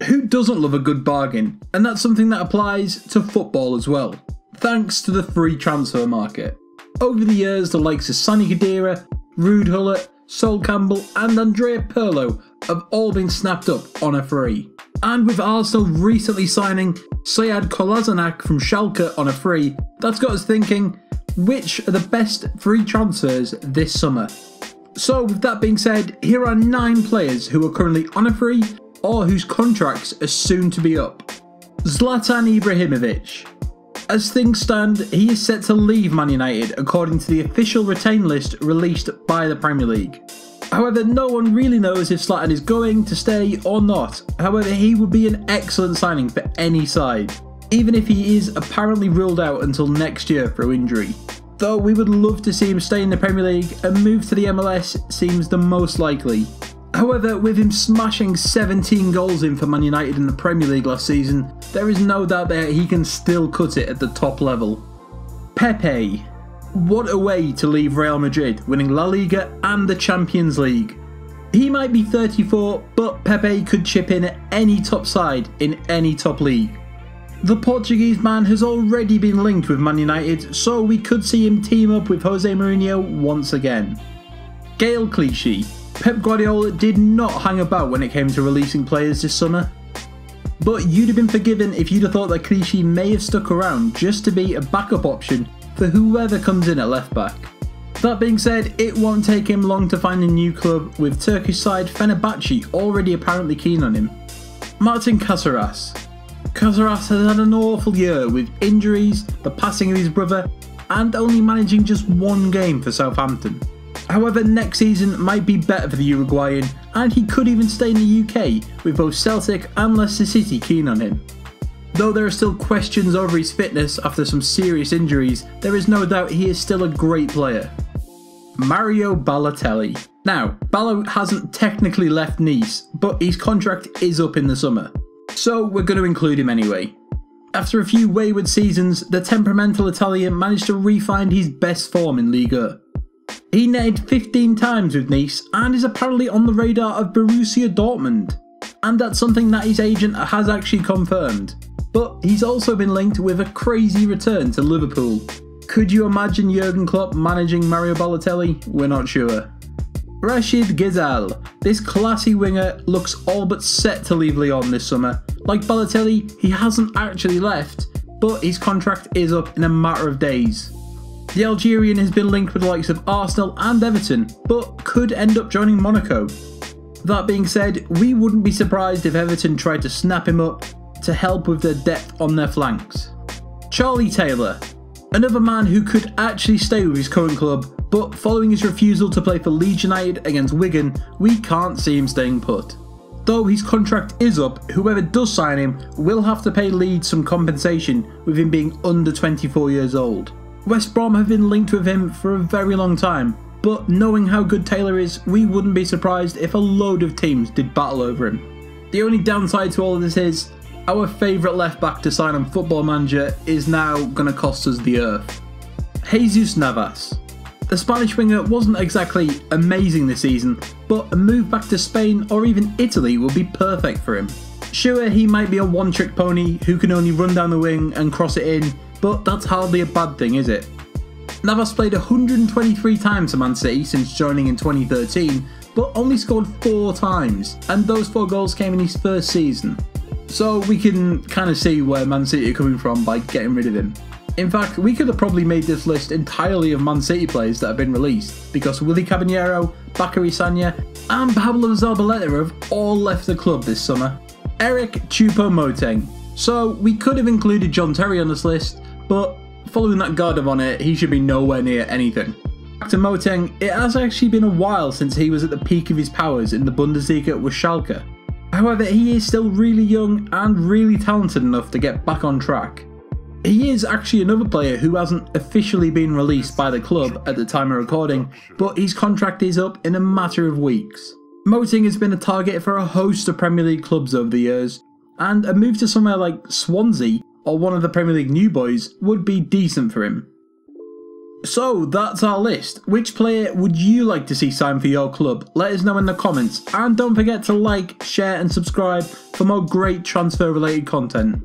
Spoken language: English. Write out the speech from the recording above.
Who doesn't love a good bargain? And that's something that applies to football as well, thanks to the free transfer market. Over the years, the likes of Sonny Khedira, Ruud Gullit, Sol Campbell and Andrea Pirlo have all been snapped up on a free. And with Arsenal recently signing Sead Kolasinac from Schalke on a free, that's got us thinking, which are the best free transfers this summer? So with that being said, here are 9 players who are currently on a free or whose contracts are soon to be up. Zlatan Ibrahimovic. As things stand, he is set to leave Man United according to the official retain list released by the Premier League. However, no one really knows if Zlatan is going to stay or not. However, he would be an excellent signing for any side, even if he is apparently ruled out until next year through injury. Though we would love to see him stay in the Premier League, and move to the MLS seems the most likely. However, with him smashing 17 goals in for Man United in the Premier League last season, there is no doubt that he can still cut it at the top level. Pepe. What a way to leave Real Madrid, winning La Liga and the Champions League. He might be 34, but Pepe could chip in at any top side in any top league. The Portuguese man has already been linked with Man United, so we could see him team up with Jose Mourinho once again. Gael Clichy. Pep Guardiola did not hang about when it came to releasing players this summer. But you'd have been forgiven if you'd have thought that Clichy may have stuck around just to be a backup option for whoever comes in at left back. That being said, it won't take him long to find a new club, with Turkish side Fenerbahce already apparently keen on him. Martin Caceres. Caceres has had an awful year with injuries, the passing of his brother, and only managing just one game for Southampton. However, next season might be better for the Uruguayan, and he could even stay in the UK, with both Celtic and Leicester City keen on him. Though there are still questions over his fitness after some serious injuries, there is no doubt he is still a great player. Mario Balotelli. Now, Balo hasn't technically left Nice, but his contract is up in the summer, so we're going to include him anyway. After a few wayward seasons, the temperamental Italian managed to re-find his best form in Liga. He netted 15 times with Nice and is apparently on the radar of Borussia Dortmund. And that's something that his agent has actually confirmed. But he's also been linked with a crazy return to Liverpool. Could you imagine Jurgen Klopp managing Mario Balotelli? We're not sure. Rachid Ghezal. This classy winger looks all but set to leave Lyon this summer. Like Balotelli, he hasn't actually left, but his contract is up in a matter of days. The Algerian has been linked with the likes of Arsenal and Everton, but could end up joining Monaco. That being said, we wouldn't be surprised if Everton tried to snap him up to help with their depth on their flanks. Charlie Taylor. Another man who could actually stay with his current club, but following his refusal to play for Leeds United against Wigan, we can't see him staying put. Though his contract is up, whoever does sign him will have to pay Leeds some compensation with him being under 24 years old. West Brom have been linked with him for a very long time, but knowing how good Taylor is, we wouldn't be surprised if a load of teams did battle over him. The only downside to all of this is, our favourite left back to sign on Football Manager is now going to cost us the earth. Jesus Navas. The Spanish winger wasn't exactly amazing this season, but a move back to Spain or even Italy will be perfect for him. Sure, he might be a one-trick pony who can only run down the wing and cross it in, but that's hardly a bad thing, is it? Navas played 123 times for Man City since joining in 2013, but only scored 4 times, and those 4 goals came in his first season. So we can kind of see where Man City are coming from by getting rid of him. In fact, we could have probably made this list entirely of Man City players that have been released, because Willy Caballero, Bakary Sagna, and Pablo Zabaleta have all left the club this summer. Eric Choupo-Moting. So we could have included John Terry on this list, but following that guard of honour, he should be nowhere near anything. Back to Moting, it has actually been a while since he was at the peak of his powers in the Bundesliga with Schalke. However, he is still really young and really talented enough to get back on track. He is actually another player who hasn't officially been released by the club at the time of recording, but his contract is up in a matter of weeks. Moting has been a target for a host of Premier League clubs over the years, and a move to somewhere like Swansea or one of the Premier League new boys would be decent for him. So that's our list. Which player would you like to see sign for your club? Let us know in the comments, and don't forget to like, share and subscribe for more great transfer related content.